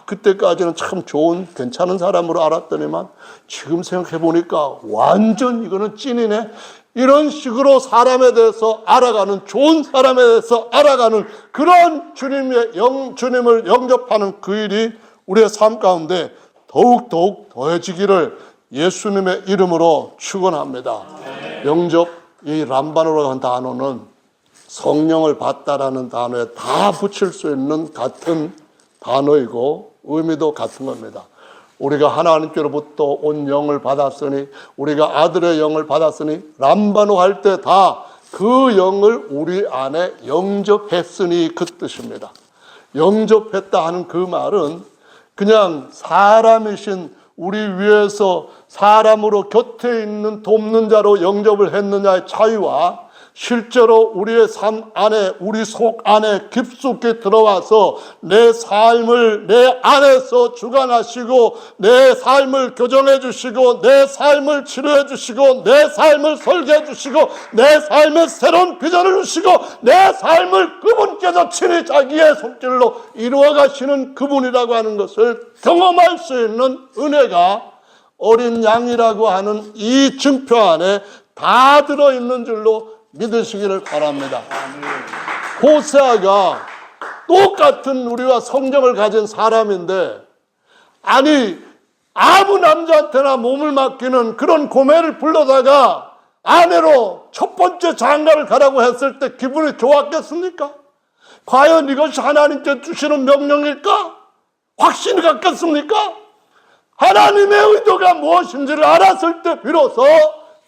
그때까지는 참 좋은 괜찮은 사람으로 알았더니만 지금 생각해 보니까 완전 이거는 찐이네, 이런 식으로 사람에 대해서 알아가는, 좋은 사람에 대해서 알아가는 그런 주님을 영접하는 그 일이 우리의 삶 가운데 더욱 더해지기를 예수님의 이름으로 축원합니다. 영접, 이 람바노라고 하는 단어는 성령을 받다라는 단어에 다 붙일 수 있는 같은 단어이고 의미도 같은 겁니다. 우리가 하나님께로부터 온 영을 받았으니, 우리가 아들의 영을 받았으니, 람바노 할 때 다 그 영을 우리 안에 영접했으니 그 뜻입니다. 영접했다 하는 그 말은 그냥 사람이신 우리 위에서 사람으로 곁에 있는 돕는 자로 영접을 했느냐의 차이와, 실제로 우리의 삶 안에, 우리 속 안에 깊숙이 들어와서 내 삶을 내 안에서 주관하시고 내 삶을 교정해 주시고 내 삶을 치료해 주시고 내 삶을 설계해 주시고 내 삶에 새로운 비전을 주시고 내 삶을 그분께서 친히 자기의 손길로 이루어 가시는 그분이라고 하는 것을 경험할 수 있는 은혜가 어린 양이라고 하는 이 증표 안에 다 들어있는 줄로 믿으시기를 바랍니다. 호세아가 똑같은 우리와 성정을 가진 사람인데, 아니 아무 남자한테나 몸을 맡기는 그런 고매를 불러다가 아내로 첫 번째 장가를 가라고 했을 때 기분이 좋았겠습니까? 과연 이것이 하나님께 주시는 명령일까? 확신이 갖겠습니까? 하나님의 의도가 무엇인지를 알았을 때 비로소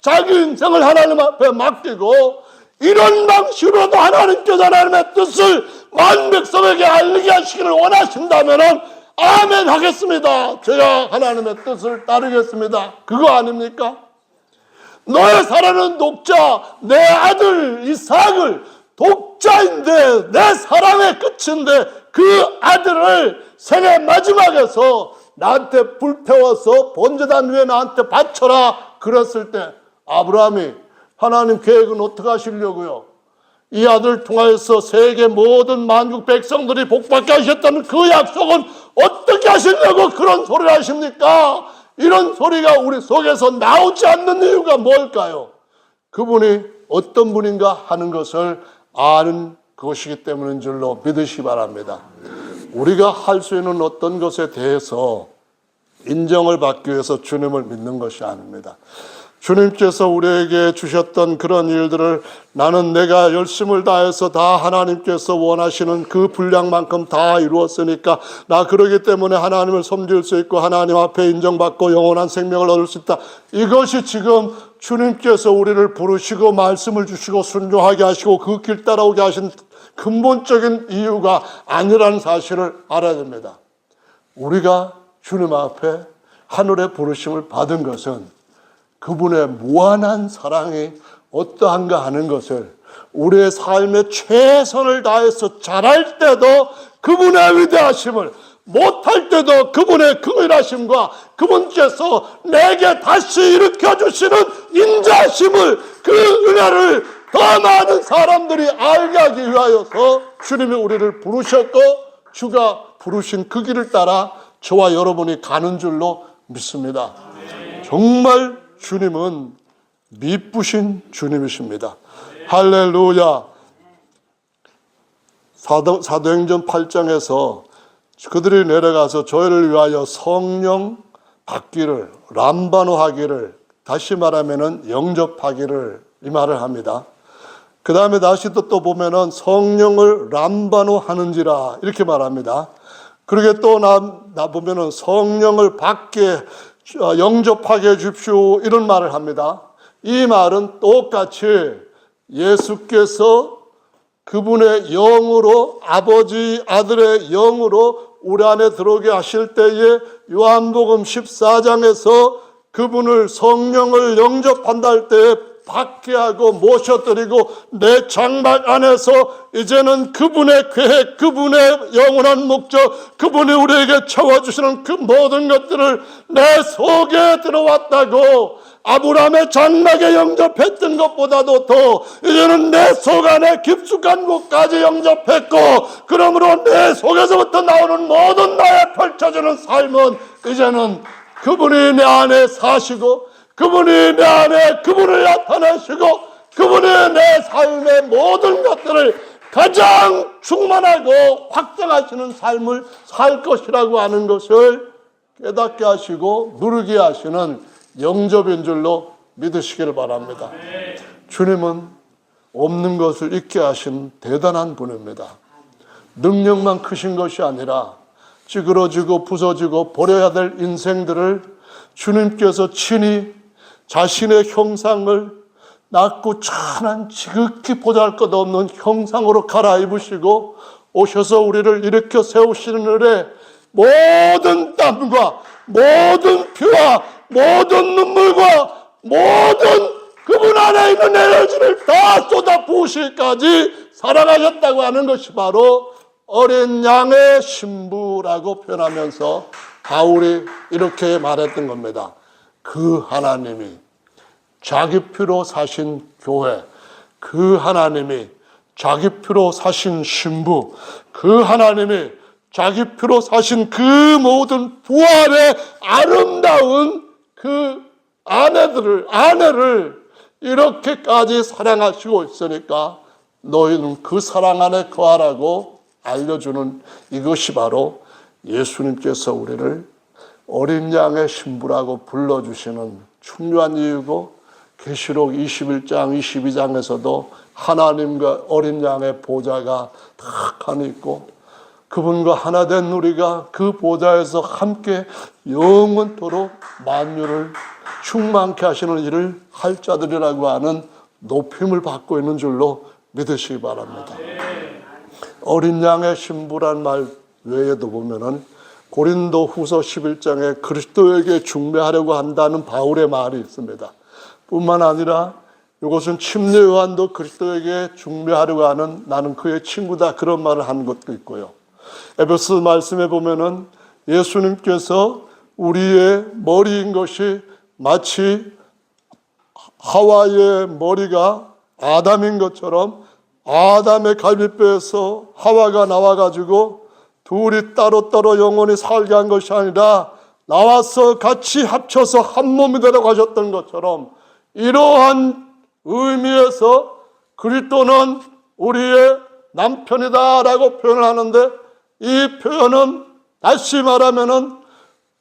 자기 인생을 하나님 앞에 맡기고, 이런 방식으로도 하나님께서 하나님의 뜻을 많은 백성에게 알리게 하시기를 원하신다면 아멘 하겠습니다. 제가 하나님의 뜻을 따르겠습니다. 그거 아닙니까? 너의 사랑하는 독자, 내 아들 이삭을, 독자인데 내 사랑의 끝인데 그 아들을 생애 마지막에서 나한테 불태워서 번제단 위에 나한테 바쳐라 그랬을 때 아브라함이 하나님 계획은 어떻게 하시려고요? 이 아들을 통하여서 세계 모든 만국 백성들이 복받게 하셨다는 그 약속은 어떻게 하시려고 그런 소리를 하십니까? 이런 소리가 우리 속에서 나오지 않는 이유가 뭘까요? 그분이 어떤 분인가 하는 것을 아는 것이기 때문인 줄로 믿으시기 바랍니다. 우리가 할 수 있는 어떤 것에 대해서 인정을 받기 위해서 주님을 믿는 것이 아닙니다. 주님께서 우리에게 주셨던 그런 일들을 나는 내가 열심을 다해서 다 하나님께서 원하시는 그 분량만큼 다 이루었으니까 나 그러기 때문에 하나님을 섬길 수 있고 하나님 앞에 인정받고 영원한 생명을 얻을 수 있다. 이것이 지금 주님께서 우리를 부르시고 말씀을 주시고 순종하게 하시고 그 길 따라오게 하신 근본적인 이유가 아니라는 사실을 알아야 됩니다. 우리가 주님 앞에 하늘의 부르심을 받은 것은 그분의 무한한 사랑이 어떠한가 하는 것을 우리의 삶에 최선을 다해서 잘할 때도 그분의 위대하심을, 못할 때도 그분의 긍휼하심과 그분께서 내게 다시 일으켜주시는 인자심을, 그 은혜를 더 많은 사람들이 알게 하기 위하여서 주님이 우리를 부르셨고 주가 부르신 그 길을 따라 저와 여러분이 가는 줄로 믿습니다. 정말 주님은 미쁘신 주님이십니다. 할렐루야. 사도행전 8장에서 그들이 내려가서 저희를 위하여 성령 받기를, 람바노 하기를, 다시 말하면은 영접하기를 이 말을 합니다. 그 다음에 다시 또 보면은 성령을 람바노 하는지라 이렇게 말합니다. 그러게 또 나 보면은 성령을 받게 영접하게 해주십시오 이런 말을 합니다. 이 말은 똑같이 예수께서 그분의 영으로, 아버지 아들의 영으로 우리 안에 들어오게 하실 때에 요한복음 14장에서 그분을 성령을 영접한다 할 때에 받게 하고 모셔드리고 내 장막 안에서 이제는 그분의 계획, 그분의 영원한 목적, 그분이 우리에게 채워주시는 그 모든 것들을 내 속에 들어왔다고, 아브라함의 장막에 영접했던 것보다도 더 이제는 내 속 안에 깊숙한 곳까지 영접했고, 그러므로 내 속에서부터 나오는 모든 나의 펼쳐지는 삶은 이제는 그분이 내 안에 사시고 그분이 내 안에 그분을 나타내시고 그분이 내 삶의 모든 것들을 가장 충만하고 확장하시는 삶을 살 것이라고 하는 것을 깨닫게 하시고 누르게 하시는 영접인 줄로 믿으시기를 바랍니다. 주님은 없는 것을 있게 하신 대단한 분입니다. 능력만 크신 것이 아니라 찌그러지고 부서지고 버려야 될 인생들을 주님께서 친히 자신의 형상을 낮고 찬한 지극히 보잘것없는 형상으로 갈아입으시고 오셔서 우리를 일으켜 세우시는 일에 모든 땀과 모든 피와 모든 눈물과 모든 그분 안에 있는 에너지를 다 쏟아 부으시기까지 사랑하셨다고 하는 것이 바로 어린 양의 신부라고 표현하면서 바울이 이렇게 말했던 겁니다. 그 하나님이 자기 피로 사신 교회, 그 하나님이 자기 피로 사신 신부, 그 하나님이 자기 피로 사신 그 모든 부활의 아름다운 그 아내를 이렇게까지 사랑하시고 있으니까 너희는 그 사랑 안에 거하라고 알려주는 이것이 바로 예수님께서 우리를 어린 양의 신부라고 불러주시는 중요한 이유고, 계시록 21장 22장에서도 하나님과 어린 양의 보좌가 탁 하나 있고 그분과 하나 된 우리가 그 보좌에서 함께 영원토록 만유를 충만케 하시는 일을 할 자들이라고 하는 높임을 받고 있는 줄로 믿으시기 바랍니다. 어린 양의 신부란 말 외에도 보면은 고린도 후서 11장에 그리스도에게 중매하려고 한다는 바울의 말이 있습니다. 뿐만 아니라 이것은 침례 요한도 그리스도에게 중매하려고 하는 나는 그의 친구다 그런 말을 한 것도 있고요. 에베소 말씀에 보면은 예수님께서 우리의 머리인 것이 마치 하와의 머리가 아담인 것처럼 아담의 갈비뼈에서 하와가 나와가지고 둘이 따로따로 영원히 살게 한 것이 아니라 나와서 같이 합쳐서 한 몸이 되라고 하셨던 것처럼 이러한 의미에서 그리스도는 우리의 남편이다라고 표현을 하는데, 이 표현은 다시 말하면은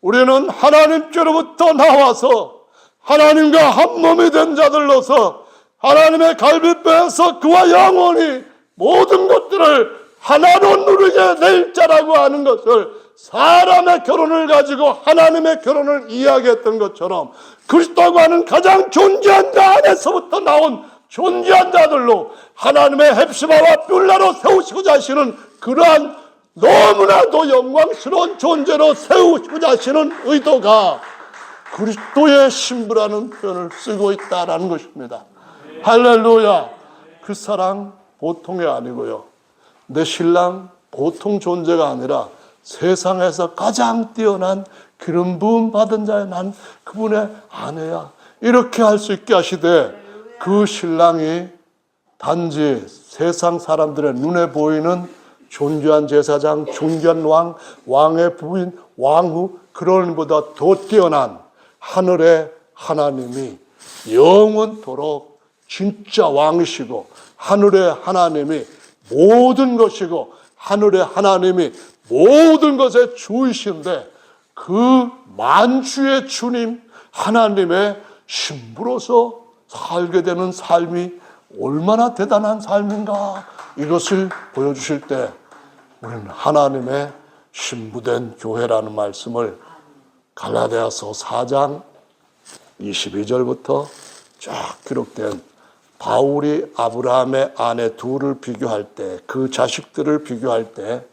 우리는 하나님께로부터 나와서 하나님과 한 몸이 된 자들로서 하나님의 갈비뼈에서 그와 영원히 모든 것들을 하나로 누리게 될 자라고 하는 것을, 사람의 결혼을 가지고 하나님의 결혼을 이야기했던 것처럼 그리스도가 하는 가장 존귀한 자 안에서부터 나온 존귀한 자들로 하나님의 헵시바와 뷸라로 세우시고자 하시는 그러한 너무나도 영광스러운 존재로 세우시고자 하시는 의도가 그리스도의 신부라는 표현을 쓰고 있다는 것입니다. 할렐루야. 그 사랑 보통이 아니고요, 내 신랑 보통 존재가 아니라 세상에서 가장 뛰어난 기름 부음 받은 자의 난 그분의 아내야, 이렇게 할 수 있게 하시되, 그 신랑이 단지 세상 사람들의 눈에 보이는 존귀한 제사장, 존귀한 왕, 왕의 부인, 왕후, 그런 것보다 더 뛰어난 하늘의 하나님이 영원토록 진짜 왕이시고, 하늘의 하나님이 모든 것이고, 하늘의 하나님이 모든 것의 주이신데, 그 만주의 주님 하나님의 신부로서 살게 되는 삶이 얼마나 대단한 삶인가, 이것을 보여주실 때 우리는 하나님의 신부된 교회라는 말씀을 갈라디아서 4장 22절부터 쫙 기록된 바울이 아브라함의 아내 둘을 비교할 때, 그 자식들을 비교할 때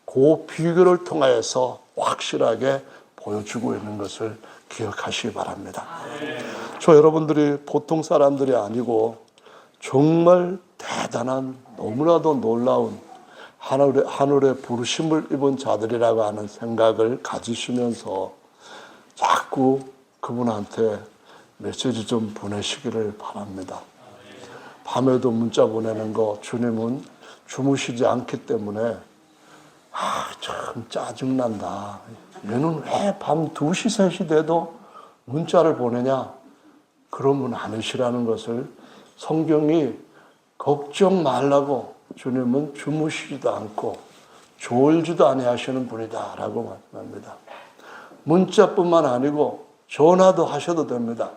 그 비교를 통하여서 확실하게 보여주고 있는 것을 기억하시기 바랍니다. 저 여러분들이 보통 사람들이 아니고 정말 대단한, 너무나도 놀라운 하늘의 부르심을 입은 자들이라고 하는 생각을 가지시면서 자꾸 그분한테 메시지 좀 보내시기를 바랍니다. 밤에도 문자 보내는 거, 주님은 주무시지 않기 때문에 참 짜증난다. 얘는 왜 밤 2시, 3시 돼도 문자를 보내냐? 그런 분 아니시라는 것을 성경이 걱정 말라고 주님은 주무시지도 않고 졸지도 아니하시는 분이다라고 말씀합니다. 문자뿐만 아니고 전화도 하셔도 됩니다.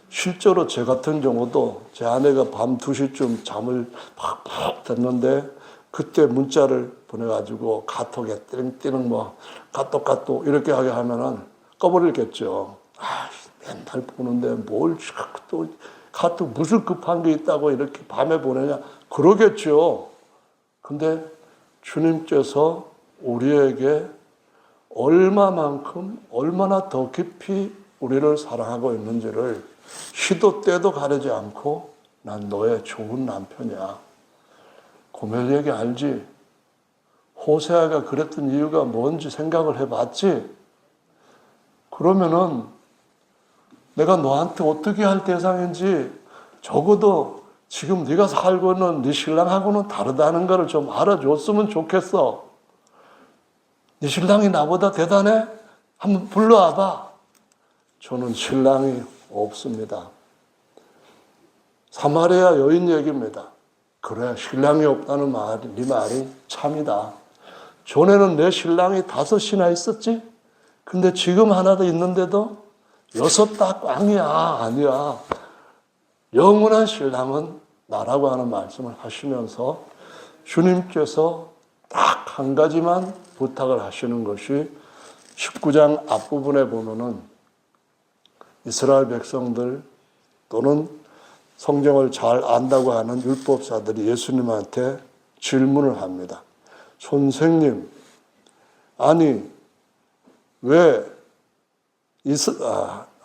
실제로 제 같은 경우도 제 아내가 밤 2시쯤 잠을 팍팍 잤는데 그때 문자를 보내가지고 카톡에 띠릉띠릉 카톡 이렇게 하게 하면은 꺼버리겠죠. 맨날 보는데 뭘 자꾸 또 카톡 무슨 급한 게 있다고 이렇게 밤에 보내냐 그러겠죠. 근데 주님께서 우리에게 얼마나 더 깊이 우리를 사랑하고 있는지를 시도 때도 가리지 않고 난 너의 좋은 남편이야. 고멜 얘기 알지? 호세아가 그랬던 이유가 뭔지 생각을 해봤지? 그러면은 내가 너한테 어떻게 할 대상인지 적어도 지금 네가 살고 있는 네 신랑하고는 다르다는 것을 좀 알아줬으면 좋겠어. 네 신랑이 나보다 대단해? 한번 불러와봐. 저는 신랑이 없습니다. 사마리아 여인 얘기입니다. 그래, 신랑이 없다는 말이, 네 말이 참이다. 전에는 내 신랑이 5이나 있었지? 근데 지금 하나 더 있는데도 6 다 꽝이야. 아니야. 영원한 신랑은 나라고 하는 말씀을 하시면서 주님께서 딱 한 가지만 부탁을 하시는 것이 19장 앞부분에 보면은 이스라엘 백성들 또는 성경을 잘 안다고 하는 율법사들이 예수님한테 질문을 합니다. 선생님, 아니 왜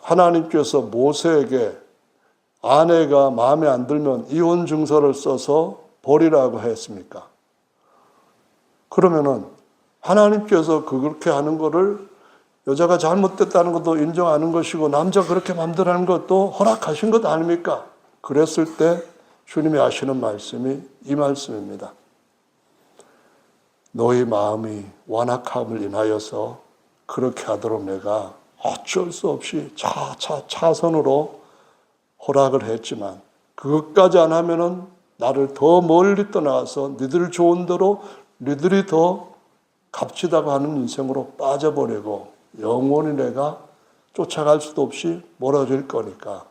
하나님께서 모세에게 아내가 마음에 안 들면 이혼 증서를 써서 버리라고 했습니까? 그러면은 하나님께서 그렇게 하는 거를 여자가 잘못됐다는 것도 인정하는 것이고 남자 그렇게 마음대로 하는 것도 허락하신 것 아닙니까? 그랬을 때 주님이 하시는 말씀이 이 말씀입니다. 너희 마음이 완악함을 인하여서 그렇게 하도록 내가 어쩔 수 없이 차선으로 허락을 했지만 그것까지 안 하면은 나를 더 멀리 떠나가서 니들 좋은 대로 니들이 더 값지다고 하는 인생으로 빠져버리고 영원히 내가 쫓아갈 수도 없이 멀어질 거니까.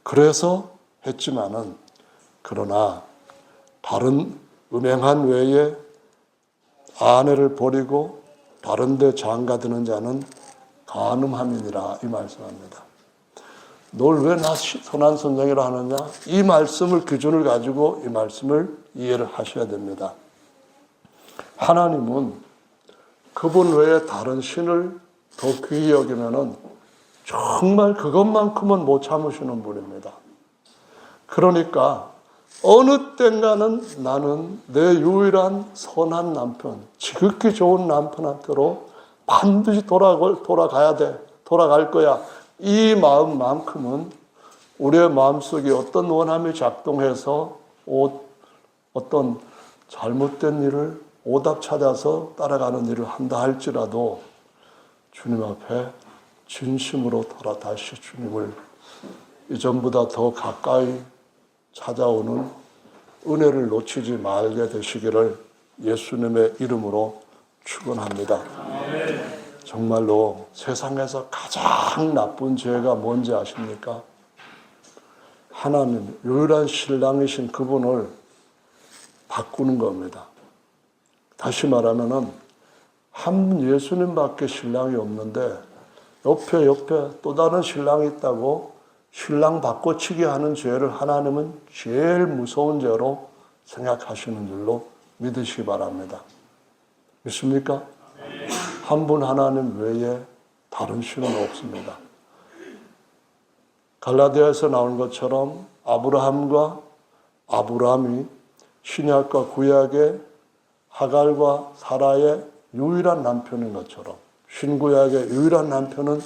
그래서 했지만은 그러나 다른 음행한 외에 아내를 버리고 다른 데 장가드는 자는 간음함이니라 이 말씀합니다. 널 왜 나 선한 선생이라 하느냐? 이 말씀을 기준을 가지고 이 말씀을 이해를 하셔야 됩니다. 하나님은 그분 외에 다른 신을 더 귀히 여기면은 정말 그것만큼은 못 참으시는 분입니다. 그러니까 어느 땐가는 나는 내 유일한 선한 남편, 지극히 좋은 남편한테로 반드시 돌아가야 돼. 돌아갈 거야. 이 마음만큼은 우리의 마음속에 어떤 원함이 작동해서 어떤 잘못된 일을 오답 찾아서 따라가는 일을 한다 할지라도 주님 앞에 진심으로 다시 주님을 이전보다 더 가까이 찾아오는 은혜를 놓치지 말게 되시기를 예수님의 이름으로 축원합니다. 정말로 세상에서 가장 나쁜 죄가 뭔지 아십니까? 하나님, 유일한 신랑이신 그분을 바꾸는 겁니다. 다시 말하면은 한 예수님밖에 신랑이 없는데 옆에 또 다른 신랑이 있다고 신랑 바꿔치기 하는 죄를 하나님은 제일 무서운 죄로 생각하시는 줄로 믿으시기 바랍니다. 믿습니까? 한 분 하나님 외에 다른 신은 없습니다. 갈라디아에서 나온 것처럼 아브라함이 신약과 구약의 하갈과 사라의 유일한 남편인 것처럼 신구약의 유일한 남편은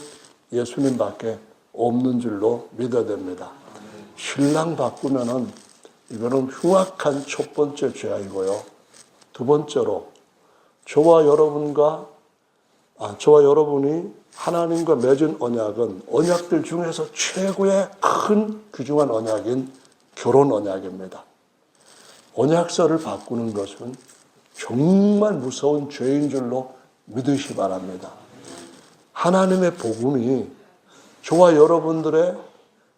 예수님밖에 없는 줄로 믿어야 됩니다. 신랑 바꾸면은 이거는 흉악한 첫 번째 죄이고요. 두 번째로 저와 여러분과 저와 여러분이 하나님과 맺은 언약은 언약들 중에서 최고의 큰 귀중한 언약인 결혼 언약입니다. 언약서를 바꾸는 것은 정말 무서운 죄인 줄로 믿으시 바랍니다. 하나님의 복음이 저와 여러분들의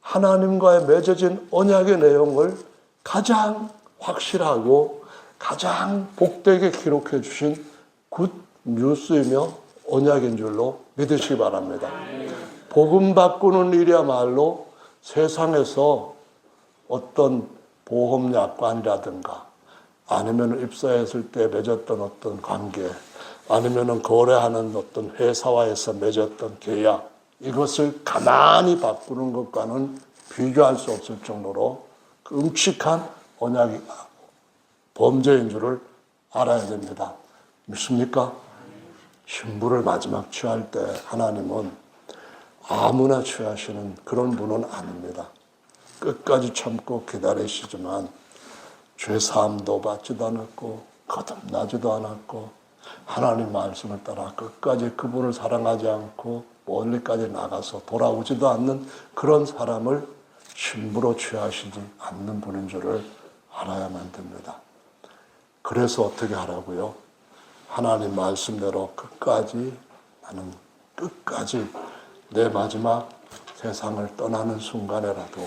하나님과의 맺어진 언약의 내용을 가장 확실하고 가장 복되게 기록해 주신 굿 뉴스이며 언약인 줄로 믿으시기 바랍니다. 복음 바꾸는 일이야말로 세상에서 어떤 보험약관이라든가 아니면 입사했을 때 맺었던 어떤 관계 아니면 거래하는 어떤 회사와에서 맺었던 계약 이것을 가만히 바꾸는 것과는 비교할 수 없을 정도로 끔찍한 언약이 범죄인 줄을 알아야 됩니다. 믿습니까? 신부를 마지막 취할 때 하나님은 아무나 취하시는 그런 분은 아닙니다. 끝까지 참고 기다리시지만 죄사함도 받지도 않았고 거듭나지도 않았고 하나님 말씀을 따라 끝까지 그분을 사랑하지 않고 멀리까지 나가서 돌아오지도 않는 그런 사람을 신부로 취하시지 않는 분인 줄을 알아야만 됩니다. 그래서 어떻게 하라고요? 하나님 말씀대로 끝까지 나는 끝까지 내 마지막 세상을 떠나는 순간에라도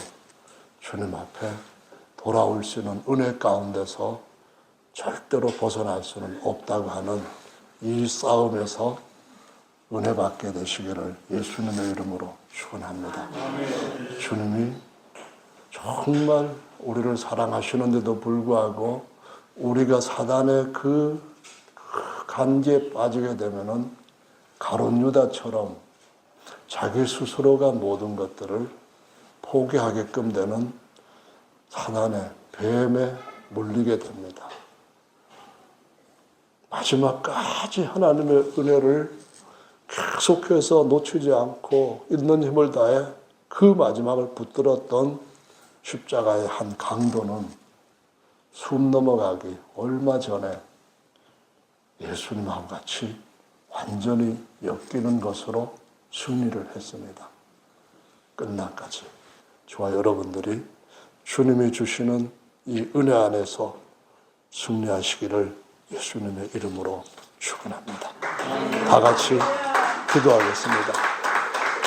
주님 앞에 돌아올 수 있는 은혜 가운데서 절대로 벗어날 수는 없다고 하는 이 싸움에서 은혜 받게 되시기를 예수님의 이름으로 축원합니다. 주님이 정말 우리를 사랑하시는데도 불구하고 우리가 사단의 그 간지에 빠지게 되면은 가룟 유다처럼 자기 스스로가 모든 것들을 포기하게끔 되는 사단의 뱀에 물리게 됩니다. 마지막까지 하나님의 은혜를 계속해서 놓치지 않고 있는 힘을 다해 그 마지막을 붙들었던 십자가의 한 강도는 숨 넘어가기 얼마 전에 예수님하고 같이 완전히 엮이는 것으로 승리를 했습니다. 끝날까지 저와 여러분들이 주님이 주시는 이 은혜 안에서 승리하시기를 예수님의 이름으로 축원합니다. 다 같이 기도하겠습니다.